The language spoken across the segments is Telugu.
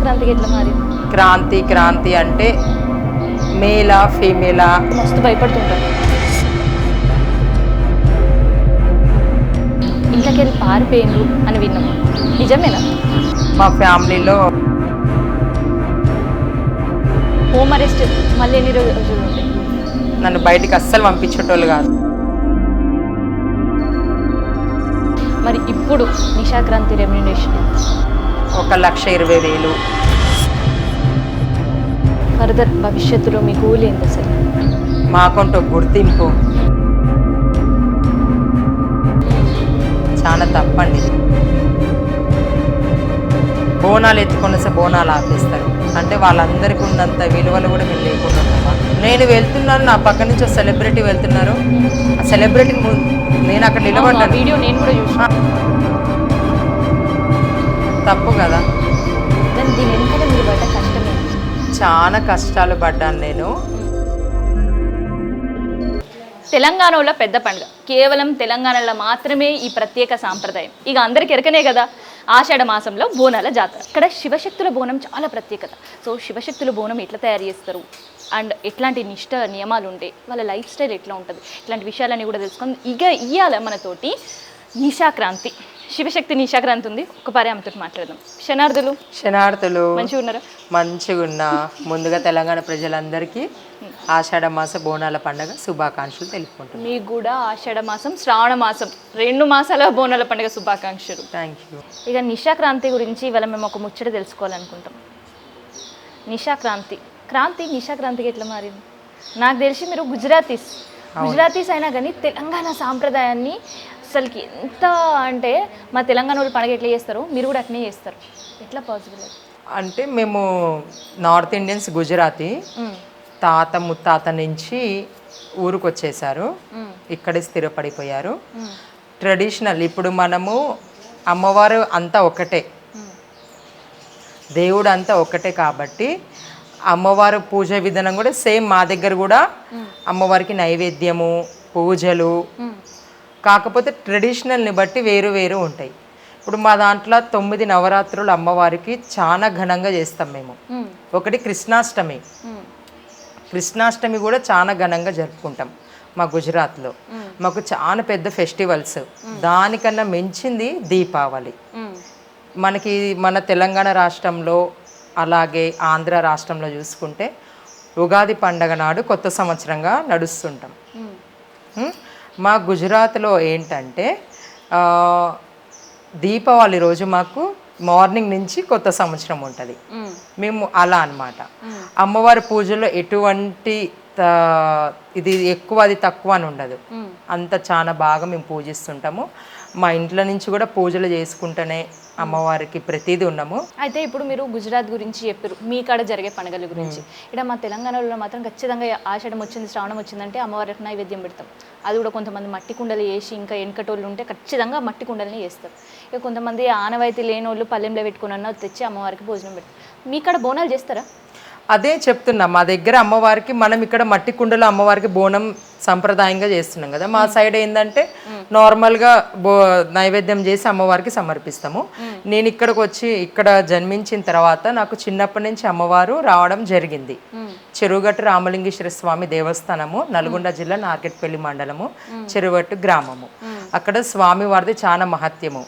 క్రాంతికి ఎట్లా మారింది? క్రాంతి క్రాంతి అంటే మేలా ఫీమేలా మస్తు భయపడుతుంటారు. ఇంట్లోకి వెళ్ళి పారిపోయిండ్రు అని విన్నాము, నిజమేనా? మా ఫ్యామిలీలో హోమ్ అరెస్ట్ మళ్ళీ ఎన్ని రోజులు ఉంటాయి? నన్ను బయటికి అస్సలు పంపించేటోళ్ళు కాదు. మరి ఇప్పుడు నిషాక్రాంతి రెమ్యునరేషన్ 1,20,000. ఫర్దర్ భవిష్యత్తులో మీ గోల్ ఏంటి అసలు? మాకంటూ గుర్తింపు చాలా తప్పండి. బోనాలు ఎత్తుకొని వస్తే బోనాలు ఆపేస్తారు అంటే వాళ్ళందరికీ ఉన్నంత విలువలు కూడా మేము లేకుండా ఉన్నామా? నేను వెళ్తున్నాను, నా పక్క నుంచి ఒక సెలబ్రిటీ వెళ్తున్నారు, ఆ సెలబ్రిటీ నేను అక్కడ నిలబడ్డాను. వీడియో నేను కూడా చూసా. తప్పు కదా. దీని వెనుక మీరు పడ్డ కష్టమే. చాలా కష్టాలు పడ్డాను నేను. తెలంగాణలో పెద్ద పండుగ, కేవలం తెలంగాణలో మాత్రమే ఈ ప్రత్యేక సాంప్రదాయం. ఇక అందరికి ఎరకనే కదా, ఆషాఢ మాసంలో బోనాల జాతర. ఇక్కడ శివశక్తుల బోనం చాలా ప్రత్యేకత. సో శివశక్తుల బోనం ఎట్లా తయారు చేస్తారు అండ్ ఎట్లాంటి నిష్ట నియమాలు ఉంటాయి, వాళ్ళ లైఫ్ స్టైల్ ఎట్లా ఉంటుంది, ఇట్లాంటి విషయాలన్నీ కూడా తెలుసుకొని ఇక ఇయ్యాల మనతోటి నిషాక్రాంతి, శివశక్తి నిషాక్రాంతి ఉంది. ఒకసారి ఆమెతో మాట్లాడదాం. శనార్థులు మంచిగా ఉన్నారా? మంచిగా ఉన్నా. ముందుగా తెలంగాణ ప్రజలందరికీ ఆషాఢ మాస బోనాల పండుగ శుభాకాంక్షలు తెలుపుకుంటున్నాను. మీకు కూడా ఆషాఢ మాసం శ్రావణ మాసం 2 మాసాల బోనాల పండుగ శుభాకాంక్షలు. Thank you. ఇక నిషాక్రాంతి గురించి ఇవాళ మేము ఒక ముచ్చట తెలుసుకోవాలనుకుంటాం. నిషాక్రాంతికి ఎట్లా మారింది? నాకు తెలిసి మీరు గుజరాతీస్ అయినా కానీ తెలంగాణ సాంప్రదాయాన్ని అసలుకి ఎంత అంటే మా తెలంగాణ వాళ్ళు పండుగ ఎట్లా చేస్తారో మీరు కూడా అట్నే చేస్తారు. ఎట్లా పాసిబుల్? అంటే మేము నార్త్ ఇండియన్స్, గుజరాతీ, తాత ముత్తాత నుంచి ఊరికి వచ్చేసారు, ఇక్కడే స్థిరపడిపోయారు. ట్రెడిషనల్ ఇప్పుడు మనము అమ్మవారు అంతా ఒకటే, దేవుడు అంతా ఒకటే కాబట్టి అమ్మవారు పూజ విధానం కూడా సేమ్. మా దగ్గర కూడా అమ్మవారికి నైవేద్యము, పూజలు, కాకపోతే ట్రెడిషనల్ని బట్టి వేరు వేరు ఉంటాయి. ఇప్పుడు మా దాంట్లో 9 నవరాత్రులు అమ్మవారికి చాలా ఘనంగా చేస్తాం మేము. ఒకటి కృష్ణాష్టమి కూడా చాలా ఘనంగా జరుపుకుంటాం మా గుజరాత్లో. మాకు చాలా పెద్ద ఫెస్టివల్స్. దానికన్నా మించింది దీపావళి. మనకి మన తెలంగాణ రాష్ట్రంలో అలాగే ఆంధ్ర రాష్ట్రంలో చూసుకుంటే ఉగాది పండగ నాడు కొత్త సంవత్సరంగా నడుస్తుంటాం. మా గుజరాత్లో ఏంటంటే దీపావళి రోజు మాకు మార్నింగ్ నుంచి కొత్త సంవత్సరం ఉంటుంది. మేము అలా అన్నమాట. అమ్మవారి పూజలో ఎటువంటి ఇది ఎక్కువ అది తక్కువ అని ఉండదు, అంత చాలా బాగా మేము పూజిస్తుంటాము. మా ఇంట్లో నుంచి కూడా పూజలు చేసుకుంటూనే అమ్మవారికి ప్రతిదీ ఉన్నాము. అయితే ఇప్పుడు మీరు గుజరాత్ గురించి చెప్పారు, మీ కాడ జరిగే పండుగల గురించి. ఇక్కడ మా తెలంగాణలో మాత్రం ఖచ్చితంగా ఆషాఢం వచ్చింది, శ్రావణం వచ్చిందంటే అమ్మవారికి నైవేద్యం పెడతాం. అది కూడా కొంతమంది మట్టి కుండలు వేసి, ఇంకా వెనకటోళ్ళు ఉంటే ఖచ్చితంగా మట్టి కుండలని వేస్తారు. ఇక కొంతమంది ఆనవాయితీ లేని వాళ్ళు పల్లెంలో పెట్టుకున్న తెచ్చి అమ్మవారికి భోజనం పెడతారు. మీ కాడ బోనాలు చేస్తారా? అదే చెప్తున్నా, మా దగ్గర అమ్మవారికి మనం ఇక్కడ మట్టి కుండలో అమ్మవారికి బోనం సంప్రదాయంగా చేస్తున్నాం కదా. మా సైడ్ ఏంటంటే నార్మల్గా నైవేద్యం చేసి అమ్మవారికి సమర్పిస్తాము. నేను ఇక్కడికి వచ్చి ఇక్కడ జన్మించిన తర్వాత నాకు చిన్నప్పటి నుంచి అమ్మవారు రావడం జరిగింది. చెరువుగట్టు రామలింగేశ్వర స్వామి దేవస్థానము, నల్గొండ జిల్లా నార్కెట్పల్లి మండలము, చెరువుగట్టు గ్రామము. అక్కడ స్వామి వారిది చాలా మహత్యము.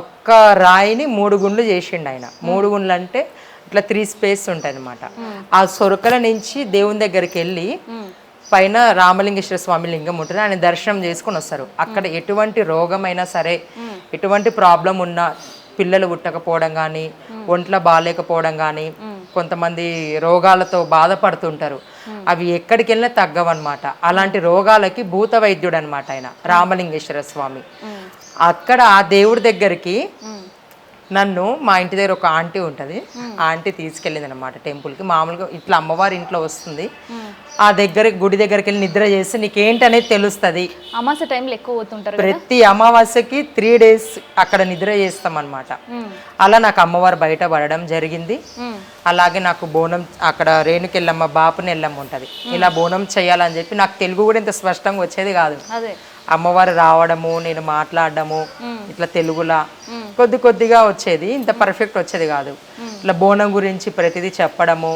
ఒక్క రాయిని 3 గుండ్లు చేసిండు ఆయన. 3 గుండ్లు అంటే ఇట్లా 3 స్పేస్ ఉంటాయి అనమాట. ఆ సొరకల నుంచి దేవుని దగ్గరికి వెళ్ళి పైన రామలింగేశ్వర స్వామి లింగం ఉంటుంది, ఆయన దర్శనం చేసుకొని వస్తారు. అక్కడ ఎటువంటి రోగమైనా సరే, ఎటువంటి ప్రాబ్లం ఉన్నా, పిల్లలు పుట్టకపోవడం కానీ, ఒంట్లో బాగాలేకపోవడం కానీ, కొంతమంది రోగాలతో బాధపడుతుంటారు, అవి ఎక్కడికి వెళ్ళినా తగ్గవన్నమాట. అలాంటి రోగాలకి భూత వైద్యుడు అనమాట ఆయన రామలింగేశ్వర స్వామి. అక్కడ ఆ దేవుడి దగ్గరికి నన్ను మా ఇంటి దగ్గర ఒక ఆంటీ ఉంటుంది, ఆంటీ తీసుకెళ్ళింది అనమాట టెంపుల్కి. మామూలుగా ఇట్లా అమ్మవారి ఇంట్లో వస్తుంది, ఆ గుడి దగ్గరికి వెళ్ళి నిద్ర చేస్తే నీకేంటి అనేది తెలుస్తుంది. అమావాస్య టైంలో ఎక్కువ పోతుంటారు, ప్రతి అమావాస్యకి 3 days అక్కడ నిద్ర చేస్తాం అనమాట. అలా నాకు అమ్మవారు బయట పడడం జరిగింది. అలాగే నాకు బోనం అక్కడ రేణుకెళ్ళమ్మ, బాపుని ఎల్లమ్మ ఉంటుంది, ఇలా బోనం చేయాలని చెప్పి నాకు తెలుగు కూడా ఇంత స్పష్టంగా వచ్చేది కాదు. అమ్మవారు రావడము, నేను మాట్లాడడము ఇట్లా తెలుగులా కొద్దిగా వచ్చేది, ఇంత పర్ఫెక్ట్ వచ్చేది కాదు. ఇట్లా బోనం గురించి ప్రతిదీ చెప్పడము.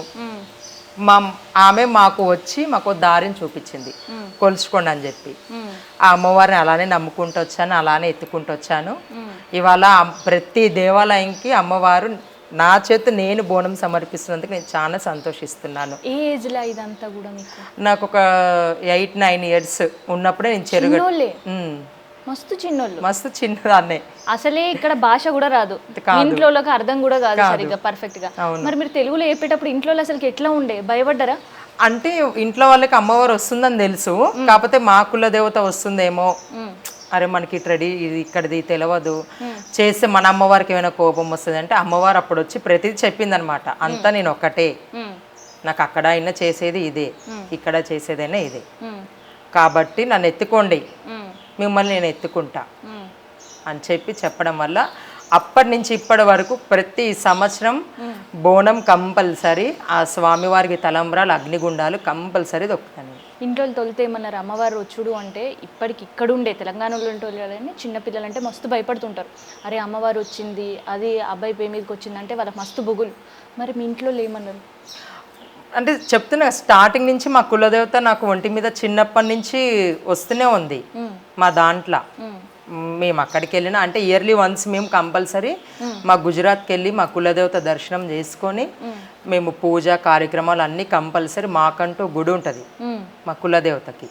మా ఆమె మాకు వచ్చి మాకు దారిని చూపించింది, కొలుచుకోండి అని చెప్పి. ఆ అమ్మవారిని అలానే నమ్ముకుంటూ వచ్చాను, అలానే ఎత్తుకుంటూ వచ్చాను. ఇవాళ ప్రతి దేవాలయంకి అమ్మవారు నా చేత నేను బోనం సమర్పిస్తున్నందుకు నేను చాలా సంతోషిస్తున్నాను. ఏ ఏజ్లో ఇదంతా కూడా మీకు? నాకు ఒక 8-9 ఇయర్స్ ఉన్నప్పుడే నేను చెరుగు మస్తు చిన్నోళ్ళు, మస్తు చిన్నదాన్నే. అసలే ఇక్కడ భాష కూడా రాదు, ఇంట్లోకి అర్థం కూడా కాదు సరిగ్గా పర్ఫెక్ట్ గా. మరి మీరు తెలుగులో చెప్పేటప్పుడు ఇంట్లో అసలు ఎట్లా ఉండే, భయపడ్డారా? అంటే ఇంట్లో వాళ్ళకి అమ్మవారు వస్తుందని తెలుసు, కాకపోతే మా కుల దేవత వస్తుందేమో, అరే మనకి ఇది ఇక్కడిది తెలియదు, చేస్తే మన అమ్మవారికి ఏమైనా కోపం వస్తుంది అంటే అమ్మవారు అప్పుడు వచ్చి ప్రతిదీ చెప్పింది అనమాట. అంతా నేను ఒక్కటే, నాకు అక్కడ అయినా చేసేది ఇదే, ఇక్కడ చేసేదైనా ఇదే, కాబట్టి నన్ను ఎత్తుకోండి, మిమ్మల్ని నేను ఎత్తుకుంటా అని చెప్పి చెప్పడం వల్ల అప్పటి నుంచి ఇప్పటి వరకు ప్రతి సంవత్సరం బోనం కంపల్సరీ, ఆ స్వామివారికి తలంబ్రాలు అగ్నిగుండాలు కంపల్సరీ దొక్కుతాను. ఇంట్లో తొలితే ఏమన్నారు అమ్మవారు వచ్చుడు అంటే, ఇప్పటికి ఇక్కడుండే తెలంగాణలో ఉంటే చిన్నపిల్లలంటే మస్తు భయపడుతుంటారు. అరే అమ్మవారు వచ్చింది, అది అబ్బాయి పే మీదకి వచ్చిందంటే వాళ్ళకి మస్తు బొగులు. మరి మీ ఇంట్లో ఏమన్నారు? అంటే చెప్తున్నా, స్టార్టింగ్ నుంచి మా కులదేవత నాకు ఒంటి మీద చిన్నప్పటి నుంచి వస్తూనే ఉంది. మా దాంట్లో మేము అక్కడికి వెళ్ళినా అంటే ఇయర్లీ వన్స్ మేము కంపల్సరీ మా గుజరాత్కి వెళ్ళి మా కులదేవత దర్శనం చేసుకొని మేము పూజ కార్యక్రమాలు అన్నీ కంపల్సరీ, మాకంటూ గుడి ఉంటుంది మా కులదేవతకి.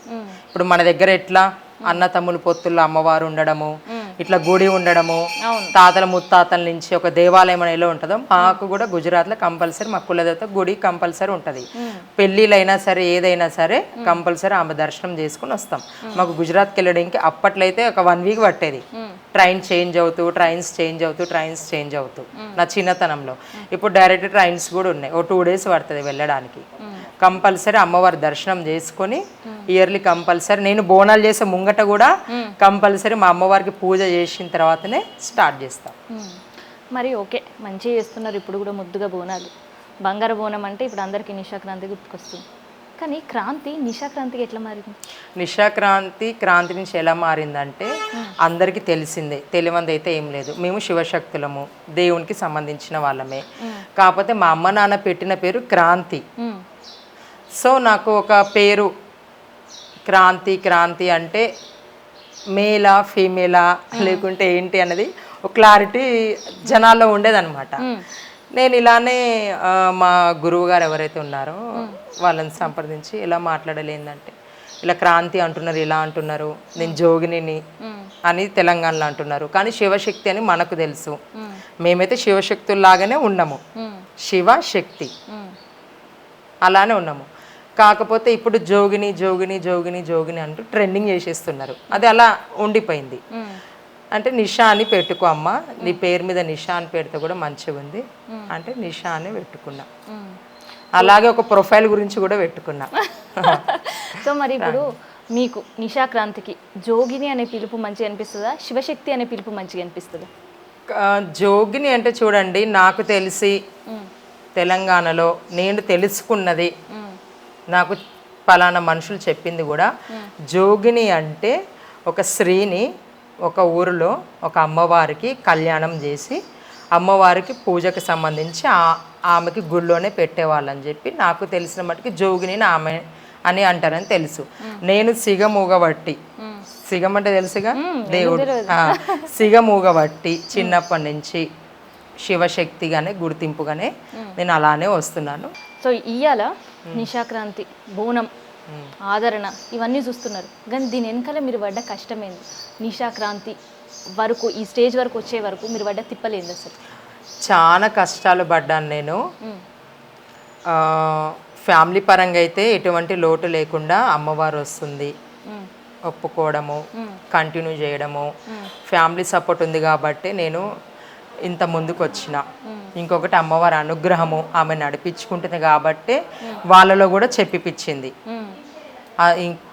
ఇప్పుడు మన దగ్గర ఎట్లా అన్న తమ్ములు పొత్తుల్లో అమ్మవారు ఉండడము, ఇట్లా గుడి ఉండడము, తాతల ముత్తాతల నుంచి ఒక దేవాలయం అనేది ఎలా ఉంటుందో మాకు కూడా గుజరాత్లో కంపల్సరీ మా కులదేవత గుడి కంపల్సరీ ఉంటుంది. పెళ్ళిళ్ళైనా సరే ఏదైనా సరే కంపల్సరీ ఆమె దర్శనం చేసుకుని వస్తాం. మాకు గుజరాత్కి వెళ్ళడానికి అప్పట్లో అయితే ఒక 1 వీక్ పట్టేది, ట్రైన్స్ చేంజ్ అవుతూ నా చిన్నతనంలో. ఇప్పుడు డైరెక్ట్ ట్రైన్స్ కూడా ఉన్నాయి, ఓ 2 డేస్ పడుతుంది వెళ్ళడానికి. కంపల్సరీ అమ్మవారి దర్శనం చేసుకొని ఇయర్లీ కంపల్సరీ నేను బోనాలు చేసే ముంగట కూడా కంపల్సరీ మా అమ్మవారికి పూజ చేసిన తర్వాతనే స్టార్ట్ చేస్తాం. మరి ఓకే, మంచిగా చేస్తున్నారు. ఇప్పుడు కూడా ముద్దుగా బోనాలు, బంగారు బోనం అంటే ఇప్పుడు అందరికీ నిశాక్రాంతి గుర్తుకొస్తుంది. కానీ క్రాంతి నిశాక్రాంతికి ఎట్లా మారింది? క్రాంతి నుంచి ఎలా మారిందంటే అందరికీ తెలిసిందే, తెలియంది అయితే ఏం లేదు. మేము శివశక్తులము, దేవునికి సంబంధించిన వాళ్ళమే. కాకపోతే మా అమ్మ నాన్న పెట్టిన పేరు క్రాంతి. సో నాకు ఒక పేరు క్రాంతి అంటే మేలా ఫీమేలా లేకుంటే ఏంటి అన్నది ఒక క్లారిటీ జనాల్లో ఉండేదన్నమాట. నేను ఇలానే మా గురువు గారు ఎవరైతే ఉన్నారో వాళ్ళని సంప్రదించి ఇలా మాట్లాడలేందంటే, ఇలా క్రాంతి అంటున్నారు, ఇలా అంటున్నారు, నేను జోగిని అని తెలంగాణలో అంటున్నారు, కానీ శివశక్తి అని మనకు తెలుసు. మేమైతే శివశక్తుల్లాగానే ఉన్నాము, శివశక్తి అలానే ఉన్నాము. కాకపోతే ఇప్పుడు జోగిని అంటూ ట్రెండింగ్ చేసేస్తున్నారు, అది అలా ఉండిపోయింది. అంటే నిషా అని పెట్టుకో అమ్మ, నీ పేరు మీద నిషా అని పెడితే కూడా మంచిగా ఉంది అంటే నిషా అని పెట్టుకున్నా. అలాగే ఒక ప్రొఫైల్ గురించి కూడా పెట్టుకున్నా. సో మరి ఇప్పుడు మీకు నిశాక్రాంతికి జోగిని అనే పిలుపు మంచిగా అనిపిస్తుందా, శివశక్తి అనే పిలుపు మంచిగా అనిపిస్తుందా? జోగిని అంటే చూడండి, నాకు తెలిసి తెలంగాణలో నేను తెలుసుకున్నది, నాకు పలానా మనుషులు చెప్పింది కూడా, జోగిని అంటే ఒక స్త్రీని ఒక ఊరిలో ఒక అమ్మవారికి కళ్యాణం చేసి అమ్మవారికి పూజకి సంబంధించి ఆమెకి గుళ్ళోనే పెట్టేవాళ్ళని చెప్పి నాకు తెలిసిన మట్టుకి జోగిని ఆమె అని అంటారని తెలుసు. నేను సిగమూగబట్టి, సిగం అంటే తెలుసుగా దేవుడు, సిగమూగబట్టి చిన్నప్పటి నుంచి శివశక్తిగానే గుర్తింపుగానే నేను అలానే వస్తున్నాను. సో ఇయ్యాల నిశాక్రాంతి బోనం ఆదరణ ఇవన్నీ చూస్తున్నారు, కానీ దీని వెనకాల మీరు పడ్డ కష్టమేంది? నిశాక్రాంతి వరకు ఈ స్టేజ్ వరకు వచ్చే వరకు మీరు పడ్డ తిప్పలేదు? అసలు చాలా కష్టాలు పడ్డాను నేను. ఫ్యామిలీ పరంగా అయితే ఎటువంటి లోటు లేకుండా అమ్మవారు వస్తుంది, ఒప్పుకోవడము, కంటిన్యూ చేయడము, ఫ్యామిలీ సపోర్ట్ ఉంది కాబట్టి నేను ఇంత ముందుకు వచ్చిన. ఇంకొకటి అమ్మవారి అనుగ్రహము ఆమె నడిపించుకుంటుంది కాబట్టి వాళ్ళలో కూడా చెప్పిపించింది.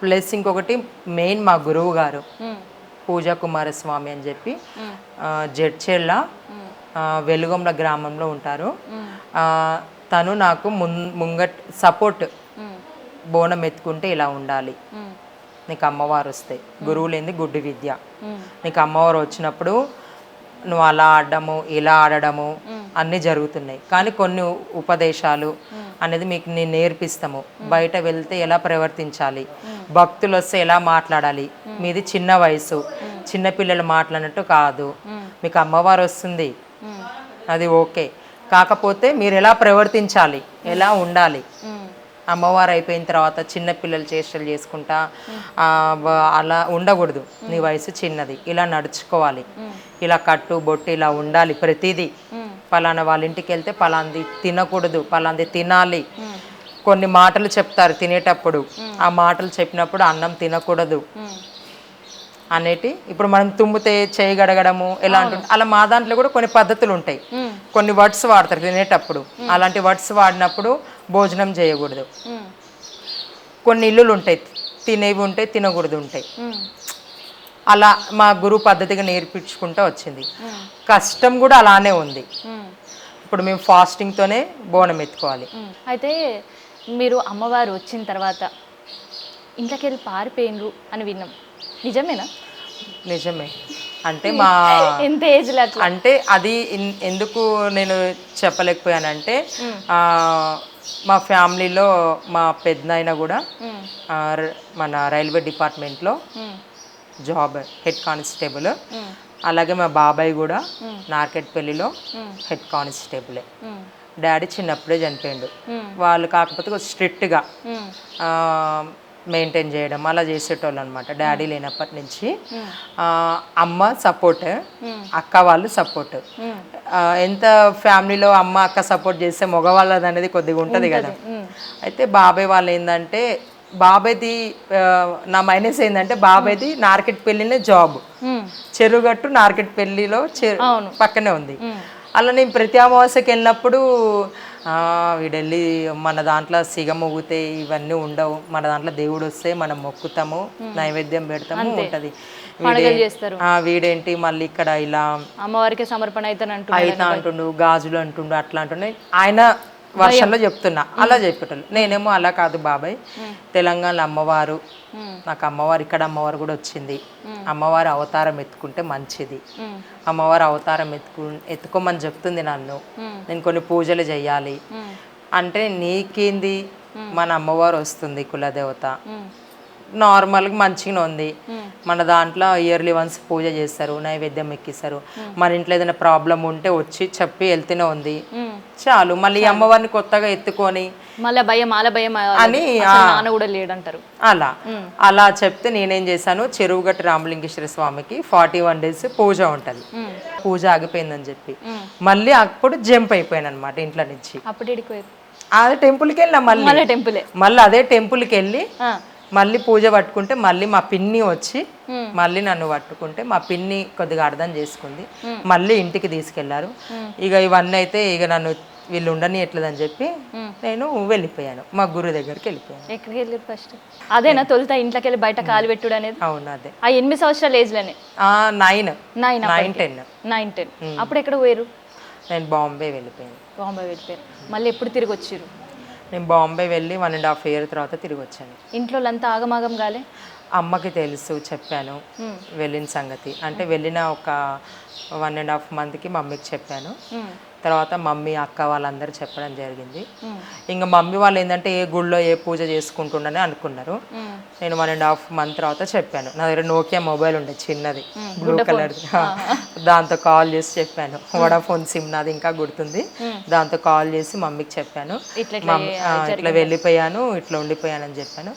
ప్లస్ ఇంకొకటి మెయిన్ మా గురువు గారు పూజా కుమారస్వామి అని చెప్పి జడ్చెల్ల వెలుగొండ గ్రామంలో ఉంటారు. తను నాకు ముంగట్ సపోర్ట్, బోనం ఎత్తుకుంటే ఇలా ఉండాలి, నీకు అమ్మవారు వస్తే గురువు లేని గుడ్డి విద్య, నీకు అమ్మవారు వచ్చినప్పుడు నువ్వు అలా ఆడడము ఇలా ఆడడము అన్నీ జరుగుతున్నాయి. కానీ కొన్ని ఉపదేశాలు అనేది మీకు నేను నేర్పిస్తాము. బయట వెళ్తే ఎలా ప్రవర్తించాలి, భక్తులు వస్తే ఎలా మాట్లాడాలి, మీది చిన్న వయసు, చిన్నపిల్లలు మాట్లాడినట్టు కాదు, మీకు అమ్మవారు వస్తుంది అది ఓకే, కాకపోతే మీరు ఎలా ప్రవర్తించాలి, ఎలా ఉండాలి. అమ్మవారు అయిపోయిన తర్వాత చిన్నపిల్లలు చేష్టలు చేసుకుంటా అలా ఉండకూడదు. నీ వయసు చిన్నది, ఇలా నడుచుకోవాలి, ఇలా కట్టు బొట్టు ఇలా ఉండాలి. ప్రతిదీ పలానా వాళ్ళ ఇంటికి వెళ్తే పలాంది తినకూడదు, పలాంది తినాలి. కొన్ని మాటలు చెప్తారు తినేటప్పుడు, ఆ మాటలు చెప్పినప్పుడు అన్నం తినకూడదు అనేటి. ఇప్పుడు మనం తుమ్మితే చేయి గడగడము ఎలా అంటుంది, అలా మా దాంట్లో కూడా కొన్ని పద్ధతులు ఉంటాయి. కొన్ని వర్డ్స్ వాడతారు తినేటప్పుడు, అలాంటి వర్డ్స్ వాడినప్పుడు భోజనం చేయకూడదు. కొన్ని ఇల్లులు ఉంటాయి, తినేవి ఉంటాయి, తినకూడదు ఉంటాయి. అలా మా గురువు పద్ధతిగా నేర్పించుకుంటూ వచ్చింది. కష్టం కూడా అలానే ఉంది. ఇప్పుడు మేము ఫాస్టింగ్తోనే బోనం ఎత్తుకోవాలి. అయితే మీరు అమ్మవారు వచ్చిన తర్వాత ఇంట్లోకి వెళ్ళి పారిపోయినరు అని విన్నాం, నిజమేనా? నిజమే. అంటే మా ఎంత ఏజ్లో అట్లా అంటే అది ఎందుకు నేను చెప్పలేకపోయానంటే, మా ఫ్యామిలీలో మా పెద్దనాయన కూడా మన రైల్వే డిపార్ట్మెంట్లో జాబ్, హెడ్ కానిస్టేబుల్. అలాగే మా బాబాయ్ కూడా నార్కెట్పల్లిలో హెడ్ కానిస్టేబులే. డాడీ చిన్నప్పుడే చనిపోయిండు. వాళ్ళు కాకపోతే స్ట్రిక్ట్గా మెయింటైన్ చేయడం అలా చేసేటోళ్ళు అనమాట. డాడీ లేనప్పటి నుంచి అమ్మ సపోర్ట్, అక్క వాళ్ళు సపోర్ట్. ఎంత ఫ్యామిలీలో అమ్మ అక్క సపోర్ట్ చేస్తే మగవాళ్ళది అనేది కొద్దిగా ఉంటుంది కదా. అయితే బాబాయ్ వాళ్ళు ఏంటంటే, బాబాయ్ది నా మైనస్ ఏంటంటే, బాబాయ్ది నార్కెట్పల్లినే జాబ్, చెరుగట్టు నార్కెట్పల్లిలో పక్కనే ఉంది. అలా నేను ప్రతి అమావాస్యకి వెళ్ళినప్పుడు వీడెళ్ళి మన దాంట్లో సిగ మొగితే ఇవన్నీ ఉండవు, మన దాంట్లో దేవుడు వస్తే మనం మొక్కుతాము, నైవేద్యం పెడతాము ఉంటుంది. వీడేంటి మళ్ళీ ఇక్కడ ఇలా అమ్మవారికి సమర్పణ అయితే అంటుండు, గాజులు అంటుండు, అట్లా అంటుండే ఆయన వర్షంలో చెప్తున్నా. అలా చెప్పేటోళ్ళు. నేనేమో అలా కాదు బాబాయ్, తెలంగాణ అమ్మవారు, నాకు అమ్మవారు ఇక్కడ అమ్మవారు కూడా వచ్చింది, అమ్మవారు అవతారం ఎత్తుకుంటే మంచిది, అమ్మవారు అవతారం ఎత్తుకోమని చెప్తుంది నన్ను, నేను కొన్ని పూజలు చెయ్యాలి అంటే, నీకేంది మన అమ్మవారు వస్తుంది కులదేవత, నార్మల్గా మంచిగా ఉంది. మన దాంట్లో ఇయర్లీ వన్స్ పూజ చేస్తారు, నైవేద్యం ఎక్కిస్తారు. మన ఇంట్లో ఏదైనా ప్రాబ్లం ఉంటే వచ్చి చెప్పి వెళ్తూనే ఉంది చాలు. మళ్ళీ అమ్మవారిని కొత్తగా ఎత్తుకొని అని అలా చెప్తే నేనేం చేశాను, చెరువుగట్టు రామలింగేశ్వర స్వామికి 41 days పూజ ఉంటుంది. పూజ ఆగిపోయిందని చెప్పి మళ్ళీ అప్పుడు జంప్ అయిపోయాను అనమాట ఇంట్లో నుంచి. అదే టెంపుల్కి వెళ్ళినా, మళ్ళీ అదే టెంపుల్కి వెళ్ళి మళ్ళీ పూజ పట్టుకుంటే, మళ్ళీ మా పిన్ని వచ్చి మళ్ళీ నన్ను పట్టుకుంటే, మా పిన్ని కొద్దిగా అర్థం చేసుకుంది, మళ్ళీ ఇంటికి తీసుకెళ్లారు. ఇక ఇవన్నీ అయితే ఇక నన్ను వీళ్ళు ఉండని ఎట్లేదని చెప్పి నేను వెళ్ళిపోయాను, మా గురువు దగ్గరికి వెళ్ళిపోయాను. ఎక్కడికి వెళ్ళి ఫస్ట్ అదేనా తొలుత ఇంట్లోకి వెళ్ళి బయట కాలు పెట్టుడు అనేది? అవును, అదే. ఆ 8 సంవత్సరాల ఏజ్ లోనే 9-10 అప్పుడు ఎక్కడ పోయారు? నేను బాంబే వెళ్ళిపోయాను. మళ్ళీ ఎప్పుడు తిరిగి వచ్చారు? నేను బాంబే వెళ్ళి 1.5 years తర్వాత తిరిగి వచ్చాను. ఇంట్లో అంతా ఆగమాగం కాలే? అమ్మకి తెలుసు, చెప్పాను వెళ్ళిన సంగతి. అంటే వెళ్ళిన ఒక 1.5 monthకి మమ్మీకి చెప్పాను. తర్వాత మమ్మీ అక్క వాళ్ళందరూ చెప్పడం జరిగింది. ఇంకా మమ్మీ వాళ్ళు ఏంటంటే ఏ గుళ్ళో ఏ పూజ చేసుకుంటుండని అనుకున్నారు. నేను 1.5 month తర్వాత చెప్పాను. నా దగ్గర నోకియా మొబైల్ ఉండే చిన్నది, బ్లూ కలర్, దాంతో కాల్ చేసి చెప్పాను. వడాఫోన్ సిమ్ నాది ఇంకా గుర్తుంది. దాంతో కాల్ చేసి మమ్మీకి చెప్పాను, ఇట్లా వెళ్ళిపోయాను, ఇట్లా ఉండిపోయాను అని చెప్పాను.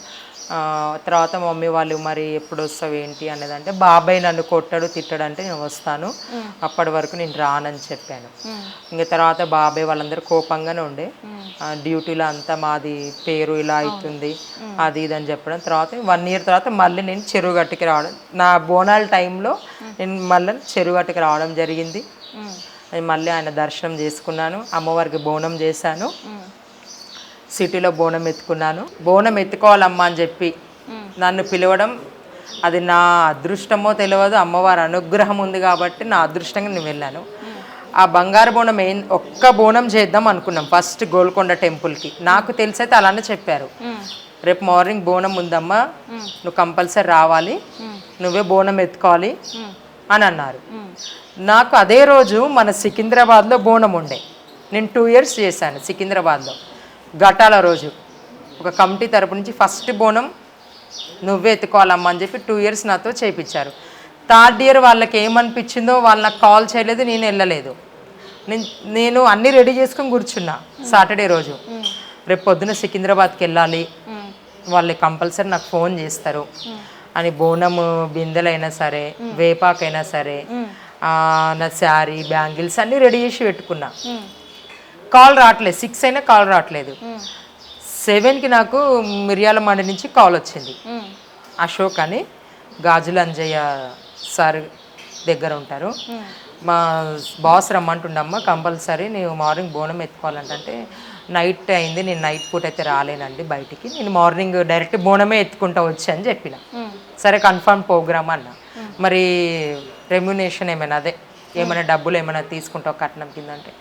తర్వాత మమ్మీ వాళ్ళు మరి ఎప్పుడు వస్తావు ఏంటి అనేదంటే, బాబాయ్ నన్ను కొట్టాడు తిట్టాడు అంటే నేను వస్తాను, అప్పటి వరకు నేను రానని చెప్పాను. ఇంకా తర్వాత బాబాయ్ వాళ్ళందరూ కోపంగానే ఉండే, డ్యూటీలో అంతా మాది పేరు ఇలా అవుతుంది అది ఇది అని చెప్పడం. తర్వాత 1 year తర్వాత మళ్ళీ నేను చెరువుగట్టుకి రావడం, నా బోనాల టైంలో నేను మళ్ళీ చెరువుగట్టుకి రావడం జరిగింది. నేను మళ్ళీ ఆయన దర్శనం చేసుకున్నాను, అమ్మవారికి బోనం చేశాను, సిటీలో బోనం ఎత్తుకున్నాను. బోనం ఎత్తుకోవాలమ్మా అని చెప్పి నన్ను పిలవడం, అది నా అదృష్టమో తెలియదు, అమ్మవారి అనుగ్రహం ఉంది కాబట్టి నా అదృష్టంగా నేను వెళ్ళాను. ఆ బంగారు బోనం ఒక్క బోనం చేద్దాం అనుకున్నాం ఫస్ట్ గోల్కొండ టెంపుల్కి. నాకు తెలిసైతే అలానే చెప్పారు, రేపు మార్నింగ్ బోనం ఉందమ్మా, నువ్వు కంపల్సరీ రావాలి, నువ్వే బోనం ఎత్తుకోవాలి అని అన్నారు. నాకు అదే రోజు మన సికింద్రాబాద్లో బోనం ఉండే. నేను 2 years చేశాను సికింద్రాబాద్లో ఘటాల రోజు. ఒక కమిటీ తరపు నుంచి ఫస్ట్ బోనం నువ్వే ఎత్తుకోవాలమ్మా అని చెప్పి 2 years నాతో చేయించారు. 3rd year వాళ్ళకి ఏమనిపించిందో వాళ్ళు నాకు కాల్ చేయలేదు, నేను వెళ్ళలేదు. నేను అన్నీ రెడీ చేసుకొని కూర్చున్నా సాటర్డే రోజు. రేపు పొద్దున సికింద్రాబాద్కి వెళ్ళాలి, వాళ్ళు కంపల్సరీ నాకు ఫోన్ చేస్తారు అని బోనము బిందెలైనా సరే వేపాకైనా సరే నా శారీ బ్యాంగిల్స్ అన్నీ రెడీ చేసి పెట్టుకున్నా. కాల్ రావట్లేదు, 6 అయినా కాల్ రావట్లేదు. 7కి నాకు మిర్యాల మండి నుంచి కాల్ వచ్చింది. అశోక్ అని గాజుల అంజయ్య సార్ దగ్గర ఉంటారు, మా బాస్ రమ్మంటుండమ్మా కంపల్సరీ నీవు మార్నింగ్ బోనం ఎత్తుకోవాలంటే నైట్ అయింది, నేను నైట్ పూట అయితే రాలేనండి బయటికి, నేను మార్నింగ్ డైరెక్ట్ బోనమే ఎత్తుకుంటా వచ్చి అని చెప్పిన. సరే కన్ఫర్మ్ ప్రోగ్రామ్ అన్న. మరి రెమ్యునేషన్ ఏమైనా అదే ఏమైనా డబ్బులు ఏమైనా తీసుకుంటావు కట్నం కింద అంటే,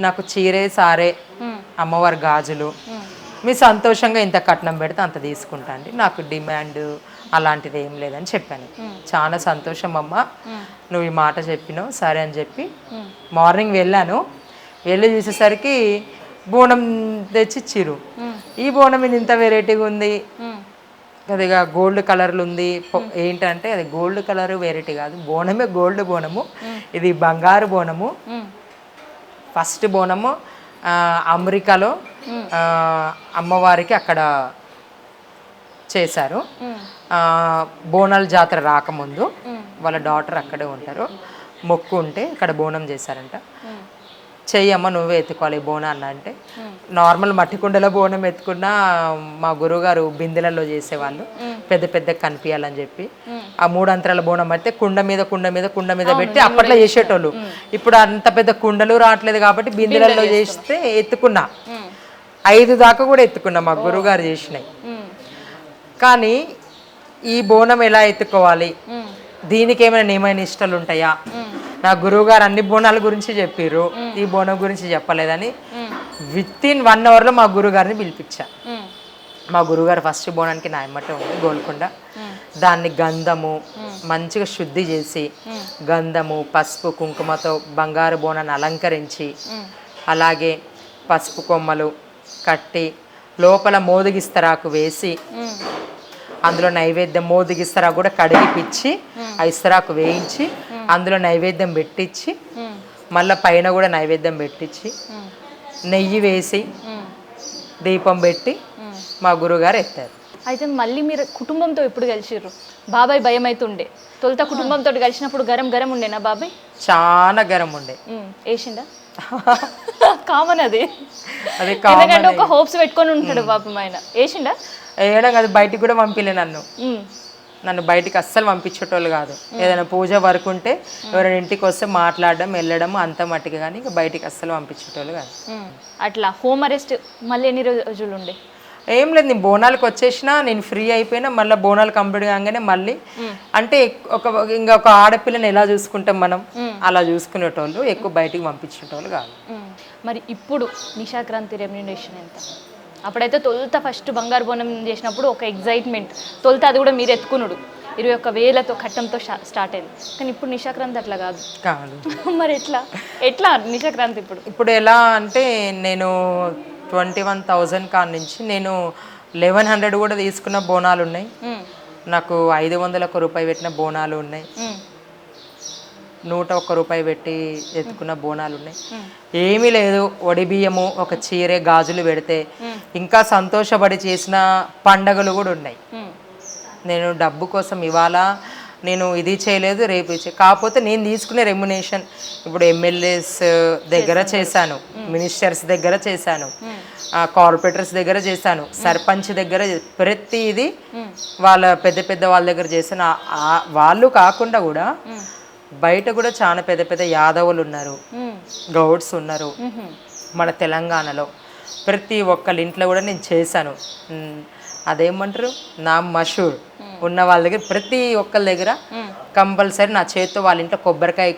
నాకు చీరే సారే అమ్మవారి గాజులు మీ సంతోషంగా ఇంత కట్నం పెడితే అంత తీసుకుంటా అండి, నాకు డిమాండ్ అలాంటిది ఏం లేదని చెప్పాను. చాలా సంతోషం అమ్మ నువ్వు ఈ మాట చెప్పినావు, సరే అని చెప్పి మార్నింగ్ వెళ్ళాను. వెళ్ళి చూసేసరికి బోనం తెచ్చిచ్చిర్రు. ఈ బోనం ఇది ఇంత వెరైటీగా ఉంది, అదిగా గోల్డ్ కలర్లు ఉంది. ఏంటంటే అది గోల్డ్ కలర్ వెరైటీ కాదు, బోనమే గోల్డ్ బోనము, ఇది బంగారు బోనము. ఫస్ట్ బోనము అమెరికాలో అమ్మవారికి అక్కడ చేశారు. బోనాల జాతర రాకముందు వాళ్ళ డాటర్ అక్కడే ఉంటారు, మొక్కు ఉంటే ఇక్కడ బోనం చేశారంట. చెయ్యమ్మ నువ్వే ఎత్తుకోవాలి బోనాన్ని అంటే, నార్మల్ మట్టి కుండలో బోనం ఎత్తుకున్నా మా గురువుగారు బిందెలలో చేసేవాళ్ళు పెద్ద పెద్ద కనిపించాలని చెప్పి. ఆ 3 అంతరాల బోనం అయితే కుండ మీద పెట్టి అప్పట్లో చేసేటోళ్ళు. ఇప్పుడు అంత పెద్ద కుండలు రావట్లేదు కాబట్టి బిందెలలో చేస్తే ఎత్తుకున్నా, 5 దాకా కూడా ఎత్తుకున్నా మా గురువుగారు చేసినాయి. కానీ ఈ బోనం ఎలా ఎత్తుకోవాలి, దీనికి ఏమైనా నియమ నిష్టలు ఉంటాయా, నా గురువు గారు అన్ని బోనాల గురించి చెప్పారు, ఈ బోనం గురించి చెప్పలేదని వితిన్ 1 hourలో మా గురుగారిని పిలిపించా. మా గురుగారు ఫస్ట్ బోనానికి నా ఎమ్మటే ఉంది గోల్కొండ. దాన్ని గంధము మంచిగా శుద్ధి చేసి గంధము పసుపు కుంకుమతో బంగారు బోనాన్ని అలంకరించి, అలాగే పసుపు కొమ్మలు కట్టి లోపల మోదుగిస్తరాకు వేసి అందులో నైవేద్యం, మోదుగిస్తరాకు కూడా కడిగి పిచ్చి ఆ ఇస్తరాకు వేయించి అందులో నైవేద్యం పెట్టించి మళ్ళీ పైన కూడా నైవేద్యం పెట్టించి నెయ్యి వేసి దీపం పెట్టి మా గురుగారు ఎత్తారు. అయితే మళ్ళీ మీరు కుటుంబంతో ఎప్పుడు కలిసిర్రు? బాబాయ్ భయం అవుతుండే, తొలుత కుటుంబంతో కలిసినప్పుడు గరం గరం ఉండేనా బాబాయ్? చాలా గరం ఉండే. వేసిండా? కామన్ అది, ఎందుకంటే ఒక హోప్స్ పెట్టుకొని ఉంటాడు పాపం ఆయన. వేసిండా? వేయడం కాదు, బయటికి కూడా పంపిలే నన్ను బయటికి అస్సలు పంపించేటోళ్ళు కాదు. ఏదైనా పూజ వరకు ఉంటే ఎవరైనా ఇంటికి వస్తే మాట్లాడడం వెళ్ళడం అంత మట్టిగా, కానీ ఇక బయటికి అస్సలు పంపించేటోళ్ళు కాదు. అట్లా హోమ్ అరెస్ట్ మళ్ళీ ఎన్ని రోజులు ఉండే? ఏం లేదు, నేను బోనాలకు వచ్చేసినా, నేను ఫ్రీ అయిపోయినా, మళ్ళీ బోనాలు కంప్లీట్ కాగానే మళ్ళీ అంటే ఇంకొక ఆడపిల్లని ఎలా చూసుకుంటాం మనం అలా చూసుకునేటోళ్ళు, ఎక్కువ బయటికి పంపించేటోళ్ళు కాదు. మరి ఇప్పుడు నిశాక్రాంతి రెమ్యునరేషన్ ఎంత? అప్పుడైతే తొలుత ఫస్ట్ బంగారు బోనం చేసినప్పుడు ఒక ఎగ్జైట్మెంట్, తొలుత అది కూడా మీరు ఎత్తుకున్నాడు 21,000తో కట్టంతో స్టార్ట్ అయింది. కానీ ఇప్పుడు నిశాక్రాంతి అట్లా కాదు. మరి ఎట్లా నిశాక్రాంతి ఇప్పుడు ఎలా అంటే, నేను 21,000 కాడ నుంచి నేను 1,100 కూడా తీసుకున్న బోనాలు ఉన్నాయి, నాకు 500 రూపాయి పెట్టిన బోనాలు ఉన్నాయి, 101 రూపాయి పెట్టి ఎత్తుకున్న బోనాలు ఉన్నాయి. ఏమీ లేదు, వడి బియ్యము ఒక చీరే గాజులు పెడితే ఇంకా సంతోషపడి చేసిన పండగలు కూడా ఉన్నాయి. నేను డబ్బు కోసం ఇవాళ నేను ఇది చేయలేదు, రేపు కాకపోతే నేను తీసుకునే రెమ్యునేషన్ ఇప్పుడు ఎమ్మెల్యేస్ దగ్గర చేశాను, మినిస్టర్స్ దగ్గర చేశాను, కార్పొరేటర్స్ దగ్గర చేశాను, సర్పంచ్ దగ్గర, ప్రతిది వాళ్ళ పెద్ద వాళ్ళ దగ్గర చేశాను. వాళ్ళు కాకుండా కూడా బయట కూడా చాలా పెద్ద యాదవులు ఉన్నారు, గౌడ్స్ ఉన్నారు మన తెలంగాణలో. ప్రతి ఒక్కళ్ళ ఇంట్లో కూడా నేను చేశాను. అదేమంటారు, నా మషూర్ ఉన్న వాళ్ళ దగ్గర ప్రతి ఒక్కళ్ళ దగ్గర కంపల్సరీ నా చేతితో వాళ్ళ ఇంట్లో కొబ్బరికాయ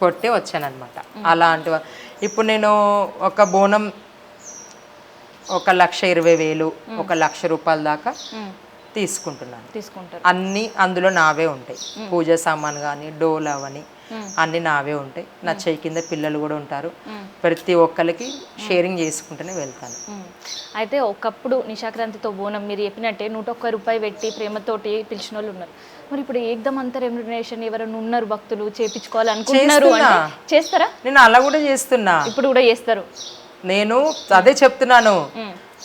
కొట్టి వచ్చానమాట. అలాంటి ఇప్పుడు నేను ఒక బోనం 1,20,000 1,00,000 రూపాయల దాకా తీసుకుంటారు. అన్నీ అందులో నావే ఉంటాయి. పూజ సామాన్ కానీ డోలు అవని అన్నీ నావే ఉంటాయి. నా చేయి కింద పిల్లలు కూడా ఉంటారు. ప్రతి ఒక్కరికి షేరింగ్ చేసుకుంటూనే వెళ్తాను. అయితే ఒకప్పుడు నిశాక్రాంతితో బోనం మీరు చెప్పినట్టే 101 రూపాయి పెట్టి ప్రేమతోటి పిలిచిన వాళ్ళు ఉన్నారు. మరి ఇప్పుడు ఏకదం అంత రెమ్యునరేషన్ ఎవరైనా ఉన్నారు భక్తులు చేపించుకోవాలి అనుకుంటున్నారు అంటే చేస్తారా? నేను అలా కూడా చేస్తున్నా, ఇప్పుడు కూడా చేస్తారు. నేను అదే చెప్తున్నాను.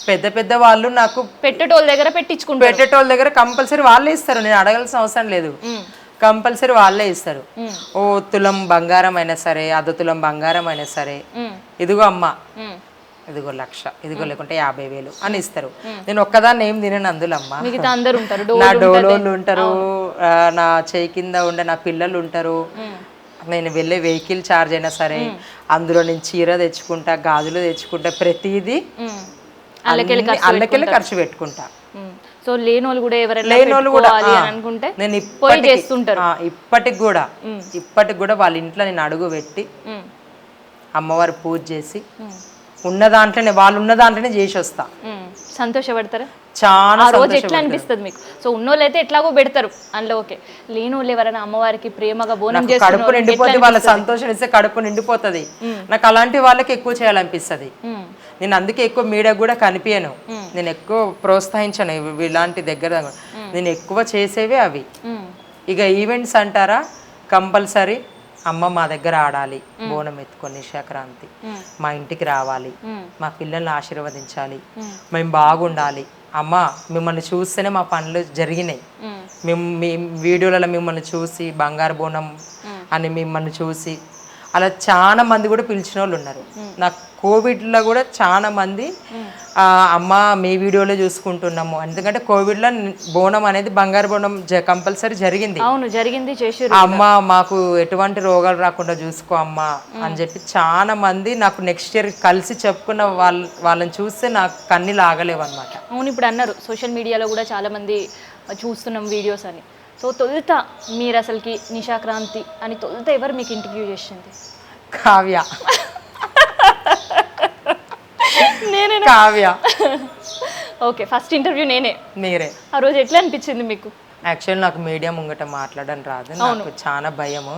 పెద్ద పెద్ద వాళ్ళు నాకు పెట్టేటోళ్ళ దగ్గర కంపల్సరీ వాళ్ళే ఇస్తారు. నేను అడగాల్సిన అవసరం లేదు, కంపల్సరీ వాళ్ళే ఇస్తారు. ఓ తులం బంగారం అయినా సరే, అర్ధ తులం బంగారం అయినా సరే, ఇదిగో అమ్మ, ఇదిగో 1,00,000, ఇదిగో లేకుంటే 50,000 అని ఇస్తారు. నేను ఒక్కదాన్ని ఏం తినను అందులో అమ్మ. నా డోలోళ్ళు ఉంటారు, నా చేయి కింద ఉండే నా పిల్లలు ఉంటారు. నేను వెళ్ళే వెహికల్ ఛార్జ్ అయినా సరే, అందులో నేను చీర తెచ్చుకుంటా, గాజులు తెచ్చుకుంటా, ప్రతిదీ అల్లకెళ్ళి ఖర్చు పెట్టుకుంటా. సో లేనోళ్ళు కూడా ఎవరైనా అనుకుంటే నేను ఇప్పటికి కూడా వాళ్ళ ఇంట్లో నేను అడుగు పెట్టి అమ్మవారి పూజ చేసి ఉన్న దాంట్లోనే చేసి వస్తా. సంతోషపడతారా? చాలా రోజు ఎట్లా అనిపిస్తుంది మీకు? సో ఉన్నోళ్ళు అయితే ఎట్లాగో పెడతారు అందులో, ఓకే. లేనోళ్ళు ఎవరైనా అమ్మవారికి ప్రేమగా బోనం చేసి కడుపు నిండిపోతే వాళ్ళ సంతోషం ఇస్తే కడుపు నిండిపోతుంది. నాకు అలాంటి వాళ్ళకి ఎక్కువ చేయాలనిపిస్తుంది. నేను అందుకే ఎక్కువ మీడియా కూడా కనిపించను, నేను ఎక్కువ ప్రోత్సహించను ఇలాంటి దగ్గర. నేను ఎక్కువ చేసేవే అవి. ఇక ఈవెంట్స్ అంటారా, కంపల్సరీ అమ్మ మా దగ్గర ఆడాలి, బోనం ఎత్తుకొని నిశాక్రాంతి, మా ఇంటికి రావాలి, మా పిల్లల్ని ఆశీర్వదించాలి, మేము బాగుండాలి. అమ్మ మిమ్మల్ని చూస్తేనే మా పనులు జరిగినాయి, మీ వీడియోలలో మిమ్మల్ని చూసి బంగారు బోనం అని మిమ్మల్ని చూసి అలా చాలా మంది కూడా పిలిచిన వాళ్ళు ఉన్నారు. నాకు కోవిడ్లో కూడా చాలా మంది అమ్మ మీ వీడియోలో చూసుకుంటున్నాము, ఎందుకంటే కోవిడ్లో బోనం అనేది బంగారు బోనం కంపల్సరీ జరిగింది. అమ్మ మాకు ఎటువంటి రోగాలు రాకుండా చూసుకో అమ్మ అని చెప్పి చాలా మంది నాకు నెక్స్ట్ ఇయర్ కలిసి చెప్పుకున్న వాళ్ళని చూస్తే నాకు కన్నీళ్ళు ఆగలేవు అనమాట. అవును, ఇప్పుడు అన్నారు సోషల్ మీడియాలో కూడా చాలా మంది చూస్తున్నాం వీడియోస్ అని. సో తొలుత మీరు అసలుకి నిశాక్రాంతి అని తొలుత ఎవరు మీకు ఇంటర్వ్యూ చేసింది? Kavya. Kavya. Okay, first interview మీరే. ఆ రోజు ఎట్లా అనిపించింది మీకు? యాక్చువల్ నాకు మీడియా ముంగట మాట్లాడడం రాదు, నాకు చాలా భయము.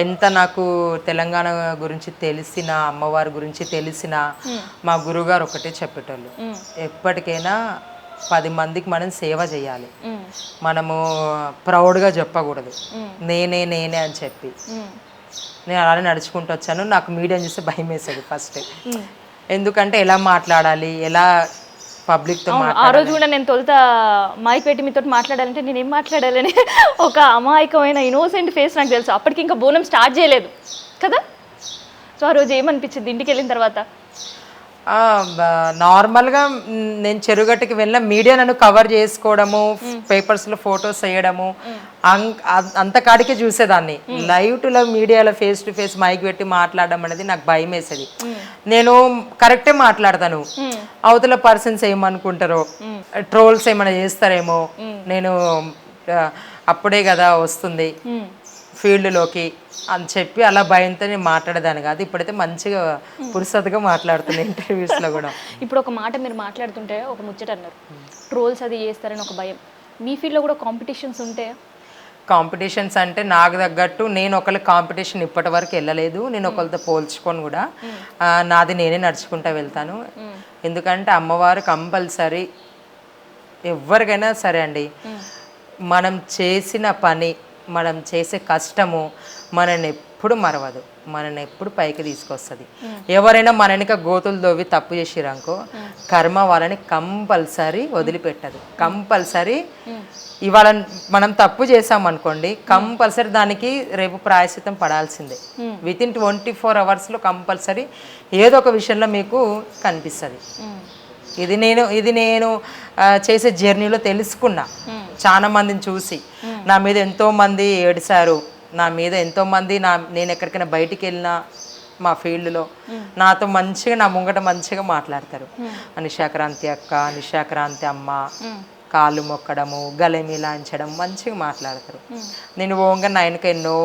ఎంత నాకు తెలంగాణ గురించి తెలిసిన, అమ్మవారి గురించి తెలిసిన మా గురుగారు ఒకటే చెప్పేటోళ్ళు, ఎప్పటికైనా 10 మందికి మనం సేవ చేయాలి, మనము ప్రౌడ్గా చెప్పకూడదు నేనే అని చెప్పి. నేను అలానే నడుచుకుంటూ వచ్చాను. నాకు మీడియా చూస్తే భయం వేసేది ఫస్ట్, ఎందుకంటే ఎలా మాట్లాడాలి, ఎలా పబ్లిక్తో ఆ రోజు కూడా నేను తొలుత మైక్ పెట్టి మీతో మాట్లాడాలంటే నేను ఏం మాట్లాడాలని ఒక అమాయకమైన ఇన్నోసెంట్ ఫేస్ నాకు తెలుసు. అప్పటికి ఇంకా బోనం స్టార్ట్ చేయలేదు కదా. సో ఆ రోజు ఏమనిపించింది ఇంటికి వెళ్ళిన తర్వాత? నార్మల్గా నేను చెరుగట్టుకి వెళ్ళిన మీడియా నన్ను కవర్ చేసుకోవడము, పేపర్స్లో ఫొటోస్ వేయడము, అంత కాడికే చూసేదాన్ని. లైవ్ టు లైవ్ మీడియాలో ఫేస్ టు ఫేస్ మైక్ పెట్టి మాట్లాడడం అనేది నాకు భయం వేసేది. నేను కరెక్టే మాట్లాడతాను, అవతల పర్సన్స్ ఏమనుకుంటారో, ట్రోల్స్ ఏమైనా చేస్తారేమో, నేను అప్పుడే కదా వస్తుంది ఫీల్డ్లోకి అని చెప్పి అలా భయంతో నేను మాట్లాడేదాన్ని కాదు. ఇప్పుడైతే మంచిగా పురుసతగా మాట్లాడుతున్నాను ఇంటర్వ్యూస్లో కూడా. ఇప్పుడు ఒక మాట మీరు మాట్లాడుతుంటే ఒక ముచ్చట అన్నారు, ట్రోల్స్ అది చేస్తారని ఒక భయం. మీ ఫీల్డ్లో కూడా కాంపిటీషన్స్ ఉంటాయా? కాంపిటీషన్స్ అంటే నాకు తగ్గట్టు నేను ఒకళ్ళ కాంపిటీషన్ ఇప్పటి వరకు వెళ్ళలేదు, నేను ఒకళ్ళతో పోల్చుకొని కూడా నాది నేనే నడుచుకుంటూ వెళ్తాను. ఎందుకంటే అమ్మవారు కంపల్సరీ ఎవరికైనా సరే అండి, మనం చేసిన పని, మనం చేసే కష్టము మనని ఎప్పుడు మరవదు, మనని ఎప్పుడు పైకి తీసుకొస్తుంది. ఎవరైనా మన వెనుక గోతులు దోవి తప్పు చేసిరనుకో, కర్మ వాళ్ళని కంపల్సరీ వదిలిపెట్టదు. కంపల్సరీ ఇవాళ మనం తప్పు చేసామనుకోండి, కంపల్సరీ దానికి రేపు ప్రాయశ్చిత్తం పడాల్సిందే. వితిన్ 24 అవర్స్లో కంపల్సరీ ఏదో ఒక విషయంలో మీకు కనిపిస్తుంది. ఇది నేను చేసే జర్నీలో తెలుసుకున్నా. చాలా మందిని చూసి నా మీద ఎంతోమంది ఏడిశారు, నా మీద ఎంతోమంది నేను ఎక్కడికైనా బయటికి వెళ్ళినా మా ఫీల్డ్లో నాతో మంచిగా, నా ముంగట మంచిగా మాట్లాడతారు. నిశాక్రాంతి అక్క, నిశాక్రాంతి అమ్మ, కాళ్ళు మొక్కడము, గలెమిలాంచడం, మంచిగా మాట్లాడతారు. నేను ఓంగా నాయనక ఎన్నో